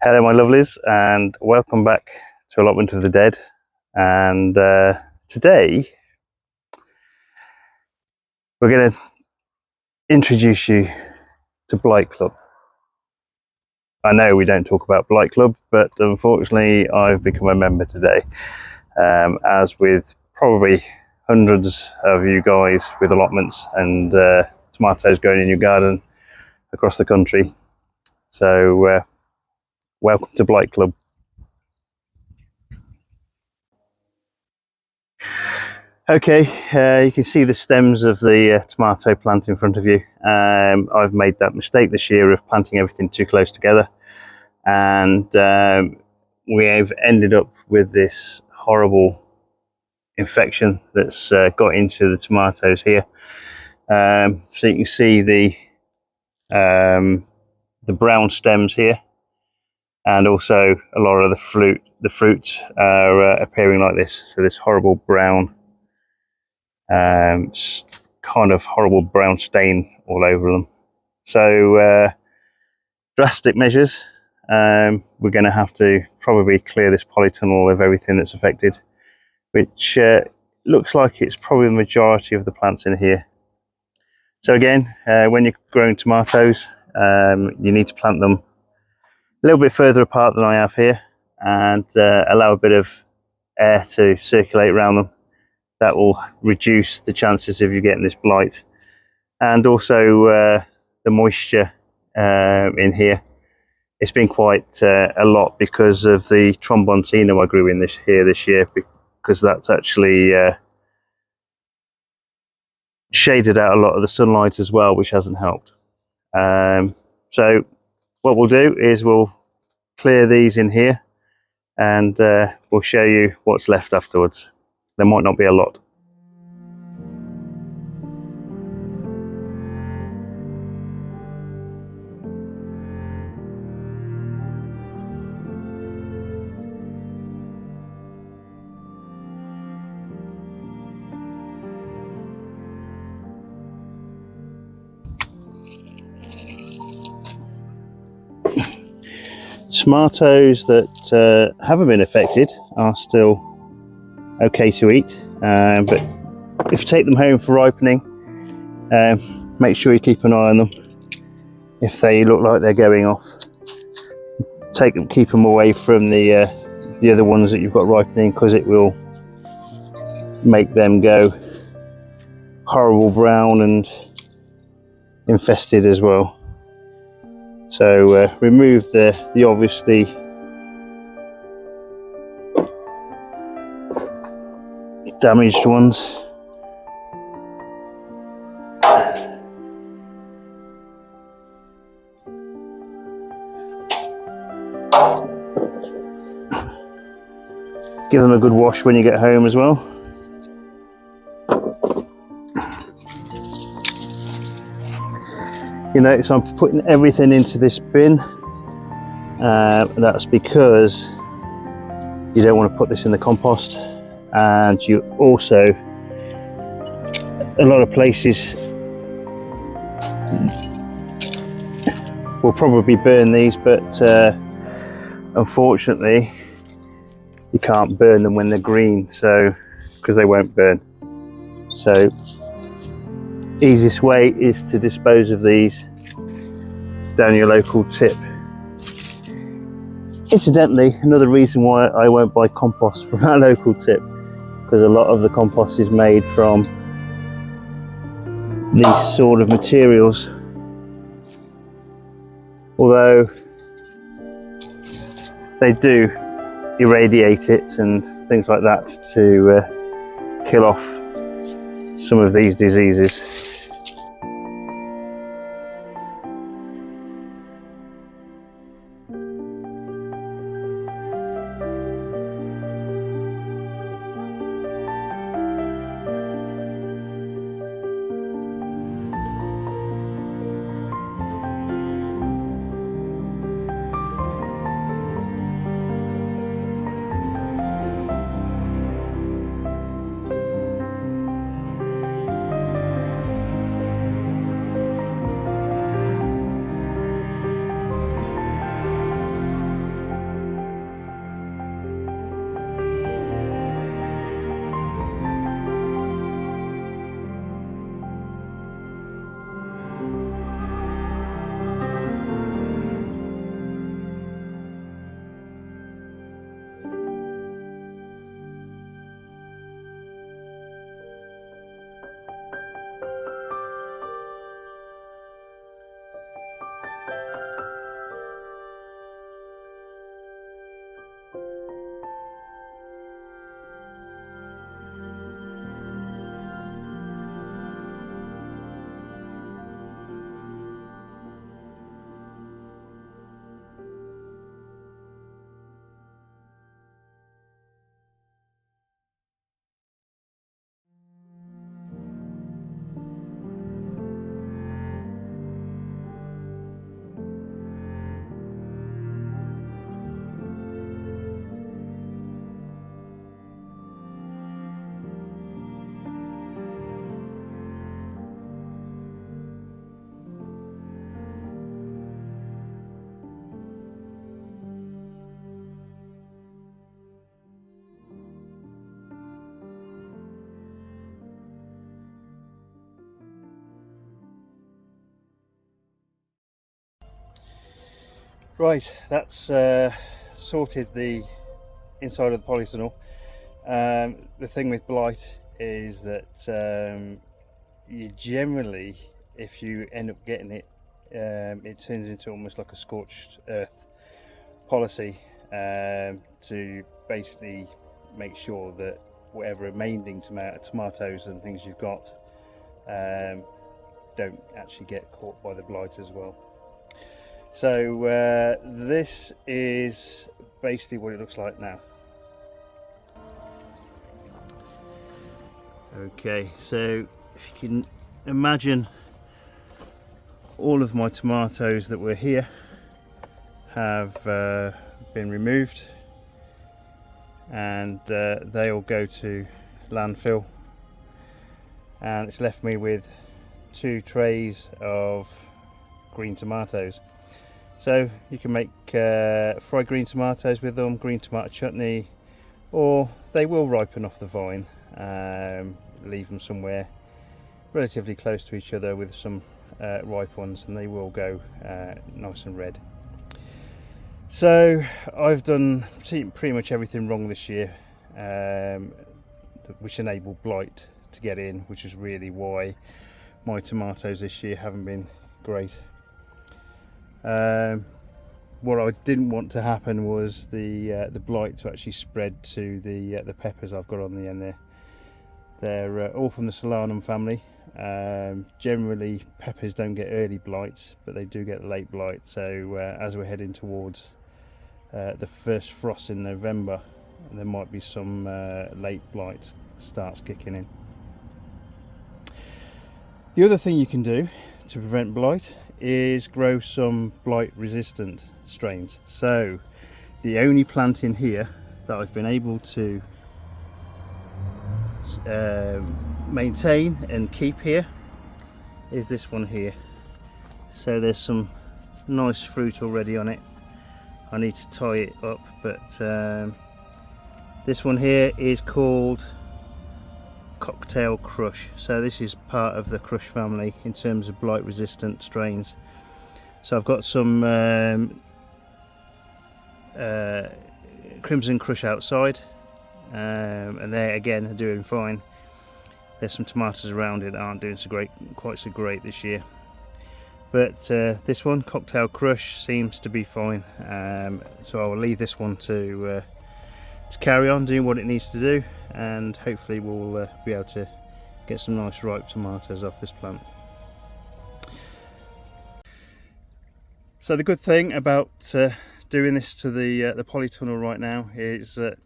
Hello my lovelies, and welcome back to Allotment of the Dead. And today we're going to introduce you to Blight Club. I know we don't talk about Blight Club, but unfortunately I've become a member today, as with probably hundreds of you guys with allotments and tomatoes growing in your garden across the country. So welcome to Blight Club. Okay, you can see the stems of the tomato plant in front of you. I've made that mistake this year of planting everything too close together, and we have ended up with this horrible infection that's got into the tomatoes here. So you can see the brown stems here, and also a lot of the fruit are appearing like this. So this horrible brown, kind of horrible brown stain all over them. So drastic measures. We're going to have to probably clear this polytunnel of everything that's affected, which looks like it's probably the majority of the plants in here. So again, when you're growing tomatoes, you need to plant them a little bit further apart than I have here, and allow a bit of air to circulate around them. That will reduce the chances of you getting this blight, and also the moisture in here. It's been quite a lot because of the tromboncino I grew in this year, because that's actually shaded out a lot of the sunlight as well, which hasn't helped. So what we'll do is we'll clear these in here, and we'll show you what's left afterwards. There might not be a lot. Tomatoes that haven't been affected are still okay to eat, but if you take them home for ripening, make sure you keep an eye on them. If they look like they're going off, keep them away from the other ones that you've got ripening, because it will make them go horrible brown and infested as well. So remove the obviously damaged ones. Give them a good wash when you get home as well. You notice I'm putting everything into this bin. That's because you don't want to put this in the compost, and you also, a lot of places will probably burn these, but unfortunately you can't burn them when they're green, so because they won't burn. So easiest way is to dispose of these down your local tip. Incidentally, another reason why I won't buy compost from our local tip, because a lot of the compost is made from these sort of materials, although they do irradiate it and things like that to kill off some of these diseases. Right, that's sorted the inside of the polytunnel. The thing with blight is that you generally, if you end up getting it, it turns into almost like a scorched earth policy, to basically make sure that whatever remaining tomatoes and things you've got don't actually get caught by the blight as well. So this is basically what it looks like now. Okay, so if you can imagine, all of my tomatoes that were here have been removed, and they all go to landfill, and it's left me with 2 trays of green tomatoes. So you can make fried green tomatoes with them, green tomato chutney, or they will ripen off the vine. Leave them somewhere relatively close to each other with some ripe ones, and they will go nice and red. So I've done pretty much everything wrong this year, which enabled blight to get in, which is really why my tomatoes this year haven't been great. What I didn't want to happen was the blight to actually spread to the peppers I've got on the end there. They're all from the Solanum family. Generally peppers don't get early blight, but they do get late blight. So as we're heading towards the first frost in November, there might be some late blight starts kicking in. The other thing you can do to prevent blight is grow some blight resistant strains. So the only plant in here that I've been able to maintain and keep here is this one here. So there's some nice fruit already on it. I need to tie it up, but this one here is called Cocktail Crush. So this is part of the Crush family in terms of blight resistant strains. So I've got some Crimson Crush outside, and they again are doing fine. There's some tomatoes around it that aren't doing quite so great this year, but this one, Cocktail Crush, seems to be fine. So I will leave this one to carry on doing what it needs to do, and hopefully we'll be able to get some nice ripe tomatoes off this plant. So the good thing about doing this to the polytunnel right now is that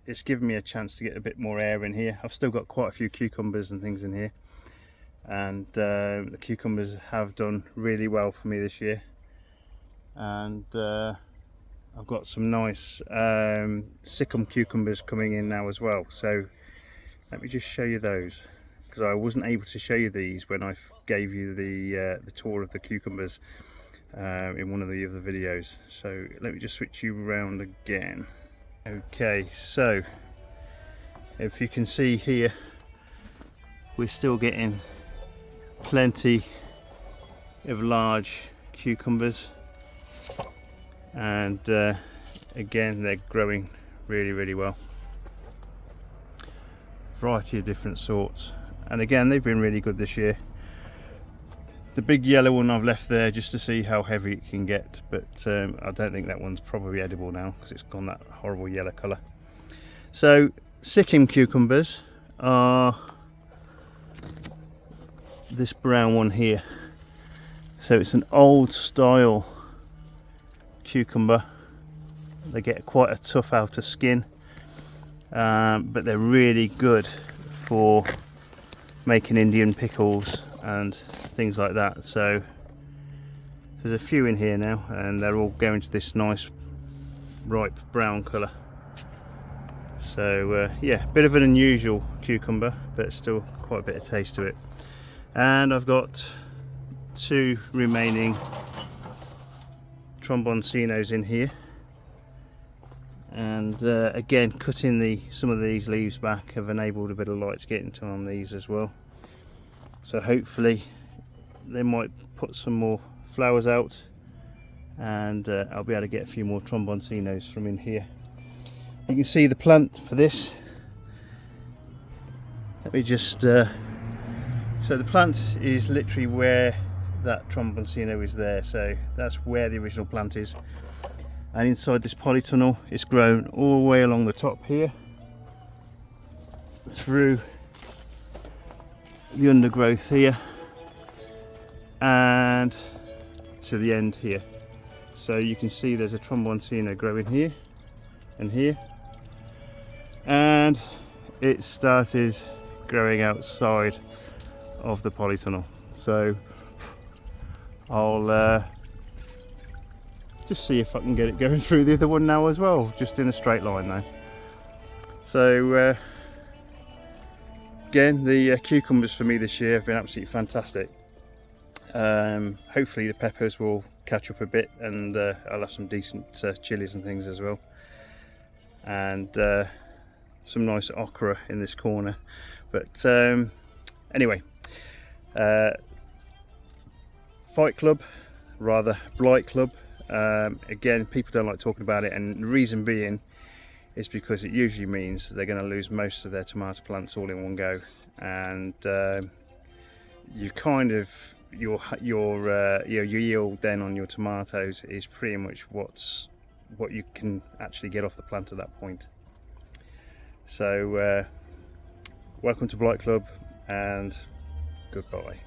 it's given me a chance to get a bit more air in here. I've still got quite a few cucumbers and things in here, and the cucumbers have done really well for me this year, and I've got some nice Sikkim cucumbers coming in now as well. So let me just show you those, because I wasn't able to show you these when I gave you the tour of the cucumbers in one of the other videos. So let me just switch you around again. Okay, so if you can see here, we're still getting plenty of large cucumbers, and again, they're growing really well. Variety of different sorts, and again, they've been really good this year. The big yellow one I've left there just to see how heavy it can get, but I don't think that one's probably edible now because it's gone that horrible yellow colour. So Sikkim cucumbers are this brown one here. So it's an old style cucumber. They get quite a tough outer skin, but they're really good for making Indian pickles and things like that. So there's a few in here now, and they're all going to this nice ripe brown colour. So yeah, bit of an unusual cucumber, but still quite a bit of taste to it. And I've got 2 remaining tromboncinos in here, and again, cutting some of these leaves back have enabled a bit of light to get into on these as well. So hopefully they might put some more flowers out and I'll be able to get a few more tromboncinos from in here. You can see the plant for this. Let me just so the plant is literally where that tromboncino is there, so that's where the original plant is, and inside this polytunnel it's grown all the way along the top here through the undergrowth here and to the end here. So you can see there's a tromboncino growing here and here, and it started growing outside of the polytunnel. So I'll just see if I can get it going through the other one now as well, just in a straight line now. So again, the cucumbers for me this year have been absolutely fantastic. Hopefully the peppers will catch up a bit, and I'll have some decent chilies and things as well, and some nice okra in this corner. But anyway, Fight Club, rather Blight Club. Again, people don't like talking about it, and the reason being is because it usually means they're going to lose most of their tomato plants all in one go, and you've kind of your yield then on your tomatoes is pretty much what you can actually get off the plant at that point. So welcome to Blight Club, and goodbye.